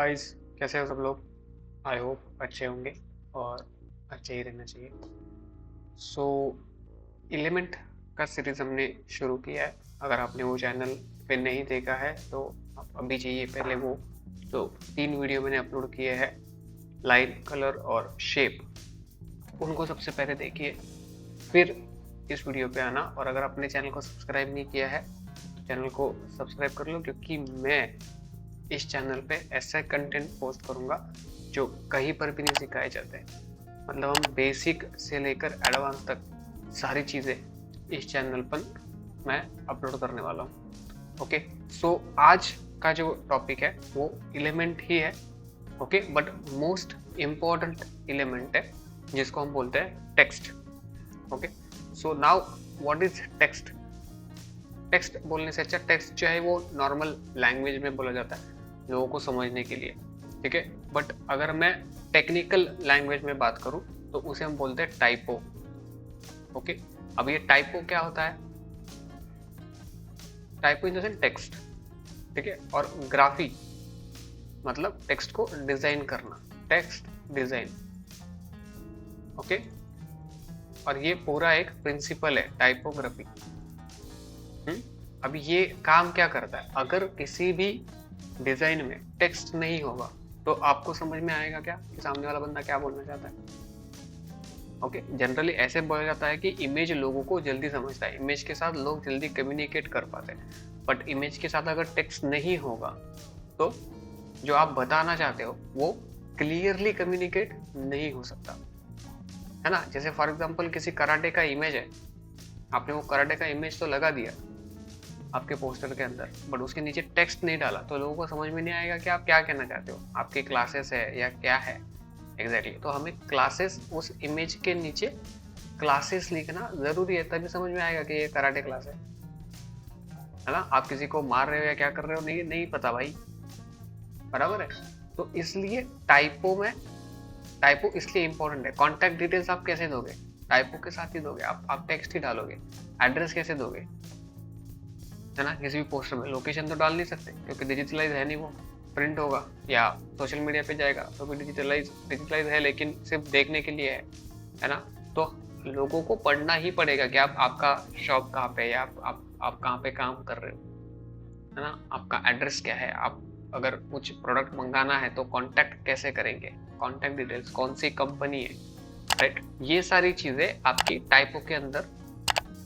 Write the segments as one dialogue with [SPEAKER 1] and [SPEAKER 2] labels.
[SPEAKER 1] Guys, कैसे हो सब लोग। आई होप अच्छे होंगे और अच्छे ही रहना चाहिए। सो एलिमेंट का सीरीज हमने शुरू किया है। अगर आपने वो चैनल पे नहीं देखा है तो आप अभी चाहिए पहले वो। तो 3 वीडियो मैंने अपलोड किए हैं, लाइन, कलर और शेप। उनको सबसे पहले देखिए, फिर इस वीडियो पे आना। और अगर आपने चैनल को सब्सक्राइब नहीं किया है तो चैनल को सब्सक्राइब कर लो, क्योंकि मैं इस चैनल पे ऐसा कंटेंट पोस्ट करूंगा जो कहीं पर भी नहीं सिखाए जाते। मतलब हम बेसिक से लेकर एडवांस तक सारी चीज़ें इस चैनल पर मैं अपलोड करने वाला हूँ। ओके, सो आज का जो टॉपिक है वो एलिमेंट ही है। Okay, but most important element है जिसको हम बोलते हैं text. Okay, so now what is text. Text बोलने से अच्छा, टेक्स्ट जो है वो नॉर्मल लैंग्वेज में बोला जाता है लोगों को समझने के लिए, ठीक है। बट अगर मैं टेक्निकल लैंग्वेज में बात करूं तो उसे हम बोलते हैं टाइपो। ओके, अब ये टाइपो क्या होता है? Typo in the sense text, ठीक है। और ग्राफी मतलब टेक्स्ट को डिजाइन करना, टेक्स्ट डिजाइन। ओके, और ये पूरा एक प्रिंसिपल है टाइपोग्राफी। अब ये काम क्या करता है? अगर किसी भी डिजाइन में टेक्स्ट नहीं होगा तो आपको समझ में आएगा क्या कि सामने वाला बंदा क्या बोलना चाहता है? ओके, जनरली ऐसे बोला जाता है कि इमेज लोगों को जल्दी समझता है, इमेज के साथ लोग जल्दी कम्युनिकेट कर पाते हैं। बट इमेज के साथ अगर टेक्स्ट नहीं होगा तो जो आप बताना चाहते हो वो क्लियरली कम्युनिकेट नहीं हो सकता, है ना। जैसे फॉर एग्जाम्पल किसी कराटे का इमेज है, आपने वो कराटे का इमेज तो लगा दिया आपके पोस्टर के अंदर, बट उसके नीचे टेक्स्ट नहीं डाला तो लोगों को समझ में नहीं आएगा कि आप क्या कहना चाहते हो, आपकी क्लासेस है या क्या है एग्जैक्टली। तो हमें क्लासेस, उस इमेज के नीचे क्लासेस लिखना जरूरी है, तभी समझ में आएगा कि ये कराटे क्लास है ना। आप किसी को मार रहे हो या क्या कर रहे हो नहीं नहीं पता भाई, बराबर है। तो इसलिए टाइपो इसलिए इंपॉर्टेंट है। कॉन्टैक्ट डिटेल्स आप कैसे दोगे? टाइपो के साथ ही दोगे। आप टेक्स्ट ही डालोगे। एड्रेस कैसे दोगे, है ना। किसी भी पोस्टर में लोकेशन तो डाल नहीं सकते क्योंकि डिजिटलाइज है नहीं, वो प्रिंट होगा या सोशल मीडिया पे जाएगा तो भी डिजिटलाइज है, लेकिन सिर्फ देखने के लिए है ना। तो लोगों को पढ़ना ही पड़ेगा कि आपका शॉप कहाँ पे है या आप कहाँ पे काम कर रहे हो, है ना। आपका एड्रेस क्या है, आप अगर कुछ प्रोडक्ट मंगाना है तो कांटेक्ट कैसे करेंगे, कांटेक्ट डिटेल्स, कौन सी कंपनी है, राइट। ये सारी चीजें आपकी टाइपो के अंदर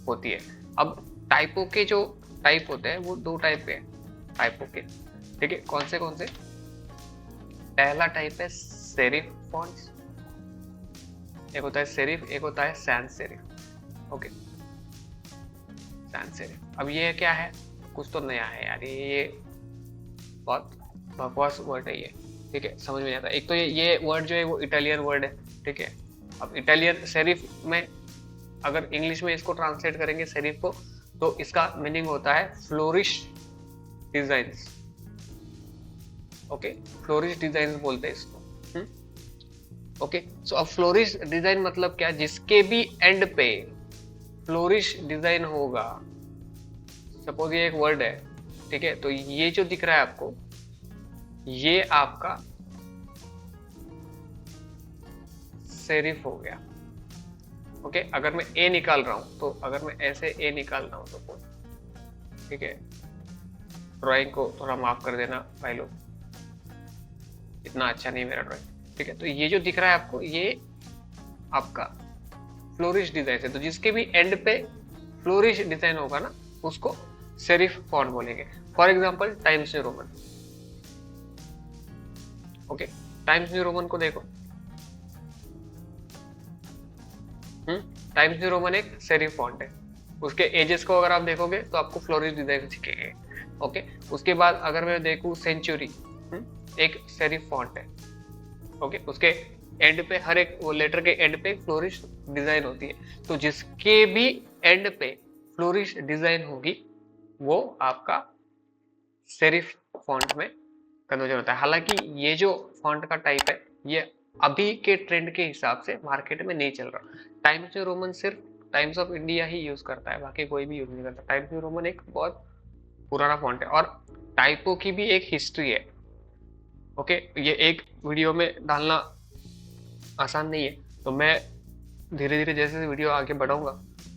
[SPEAKER 1] होती है। अब टाइपो के जो टाइप होते हैं वो 2 टाइप के टाइपो के, ठीक है। कौन से? पहला टाइप है सेरिफ फॉन्ट्स, एक होता है सेरिफ, एक होता है sans serif. Okay, sans serif. अब ये क्या है? कुछ तो नया है यार, ये बहुत बकवास वर्ड है ये, ठीक है, समझ में नहीं आता। एक तो ये वर्ड जो है वो इटालियन वर्ड है, ठीक है। अब इटालियन सेरिफ में अगर इंग्लिश में इसको ट्रांसलेट करेंगे सेरिफ को, तो इसका मीनिंग होता है flourish designs. Okay, flourish designs बोलते हैं इसको। ओके, सो अब फ्लोरिश डिजाइन मतलब क्या? जिसके भी एंड पे फ्लोरिश डिजाइन होगा। सपोज ये एक वर्ड है, ठीक है, तो ये जो दिख रहा है आपको, ये आपका सेरिफ हो गया। ओके, अगर मैं ए निकाल रहा हूं तो अगर मैं ऐसे ए निकाल रहा हूं तो, ठीक है, ड्राइंग को थोड़ा माफ कर देना भाई लोग, इतना अच्छा नहीं मेरा ड्राइंग, ठीक है। तो ये जो दिख रहा है आपको, ये आपका फ्लोरिश डिजाइन है। तो जिसके भी एंड पे फ्लोरिश डिजाइन होगा ना, उसको सेरिफ फॉन्ट बोलेंगे। For example times new Roman. Okay, times new Roman को देखो, टाइम्स न्यू रोमन एक सेरिफ फॉन्ट है। उसके एजेस को अगर आप देखोगे तो आपको फ्लोरिश डिजाइन दिखेंगे। ओके, उसके बाद अगर मैं देखूं सेंचुरी, एक सेरिफ फॉन्ट है। ओके, उसके एंड पे, हर एक वो लेटर के एंड पे फ्लोरिश डिजाइन होती है। तो जिसके भी एंड पे फ्लोरिश डिजाइन होगी वो आपका सेरिफ फॉन्ट में कन्वर्जन होता है। हालांकि ये जो फॉन्ट का टाइप है ये अभी के ट्रेंड के हिसाब से मार्केट में नहीं चल रहा। टाइम्स न्यू रोमन सिर्फ times of India he use करता है, बाकी कोई भी यूज नहीं करता। टाइम्स न्यू रोमन एक बहुत पुराना फॉन्ट है और टाइपो की भी एक हिस्ट्री है। ओके, ये एक वीडियो में डालना आसान नहीं है, तो मैं धीरे धीरे जैसे जैसे वीडियो आगे बढ़ाऊंगा,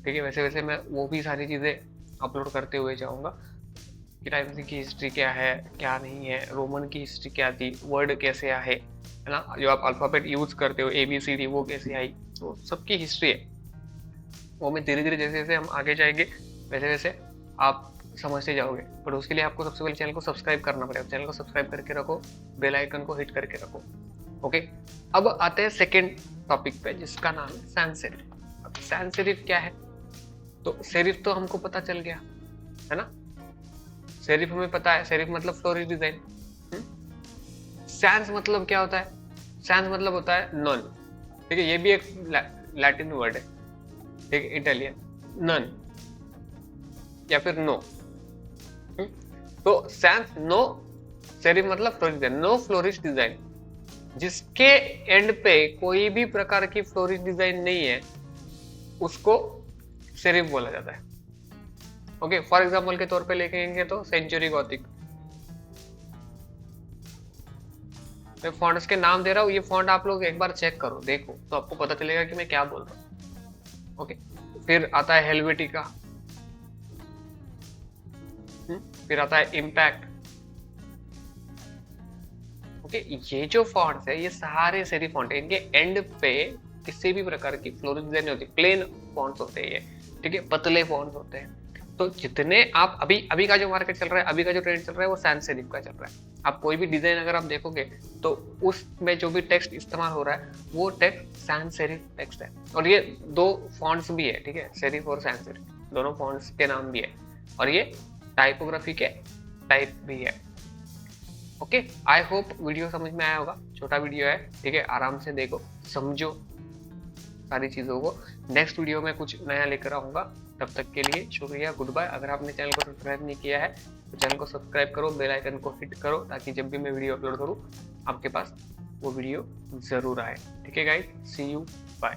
[SPEAKER 1] ठीक है, वैसे वैसे मैं वो भी सारी चीज़ें अपलोड करते हुए जाऊंगा कि टाइम्स की हिस्ट्री क्या है, क्या नहीं है, रोमन की हिस्ट्री क्या थी, वर्ड कैसे आए, है ना, जो आप अल्फ़ाबेट यूज करते हो ABCD वो कैसे आई, तो सबकी हिस्ट्री है। वो मैं धीरे धीरे जैसे जैसे हम आगे जाएंगे वैसे वैसे आप समझते जाओगे, पर उसके लिए आपको सबसे पहले चैनल को सब्सक्राइब करना पड़ेगा। चैनल को सब्सक्राइब करके रखो, बेल आइकन को हिट करके रखो। ओके, अब आते हैं सेकेंड टॉपिक पे जिसका नाम है सैंस सेरिफ। अब सैंस सेरिफ क्या है, तो सेरिफ तो हमको पता चल गया है ना, सेरिफ हमें पता है, सेरिफ मतलब फ्लोरिश डिजाइन। सैंस मतलब क्या होता है, सैंस मतलब होता है नन, ठीक है, ये भी एक लैटिन वर्ड है, ठीक है, इटालियन, नन या फिर नो। तो सैंस नो, सेरिफ मतलब flourish design, no flourish design, जिसके एंड पे कोई भी प्रकार की फ्लोरिश डिजाइन नहीं है उसको सेरिफ बोला जाता है। ओके, फॉर एग्जांपल के तौर पे लिखेंगे तो सेंचुरी गॉथिक। मैं फॉन्ट्स के नाम दे रहा हूँ, ये फॉन्ट आप लोग एक बार चेक करो, देखो तो आपको पता चलेगा कि मैं क्या बोल रहा हूँ। ओके, फिर आता है हेल्वेटिका, फिर आता है इम्पैक्ट। ओके, ये जो फॉन्ट्स है ये सारे सेरिफ फॉन्ट है, इनके एंड पे किसी भी प्रकार की फ्लोरिश डिजाइन नहीं होती, प्लेन फॉन्ट्स होते हैं ये, ठीक है, पतले फॉन्ट्स होते हैं। तो जितने आप अभी का जो मार्केट चल रहा है, अभी का जो ट्रेंड चल रहा है वो सैंस सेरिफ का चल रहा है। आप कोई भी डिजाइन अगर आप देखोगे तो उसमें जो भी टेक्स्ट इस्तेमाल हो रहा है वो टेक्स्ट सैंस सेरिफ टेक्स्ट है। और ये दो फॉन्ट्स भी है, ठीक है, सेरिफ और सैंस सेरिफ दोनों फॉन्ट्स के नाम भी है, और ये टाइपोग्राफी के टाइप भी है। ओके, आई होप वीडियो समझ में आया होगा, छोटा वीडियो है, ठीक है, आराम से देखो, समझो सारी चीज़ों को। नेक्स्ट वीडियो में कुछ नया लेकर आऊँगा, तब तक के लिए शुक्रिया, गुड बाय। अगर आपने चैनल को सब्सक्राइब नहीं किया है तो चैनल को सब्सक्राइब करो, बेल आइकन को हिट करो, ताकि जब भी मैं वीडियो अपलोड करूँ आपके पास वो वीडियो ज़रूर आए। ठीक है गाइस, सी यू, बाय।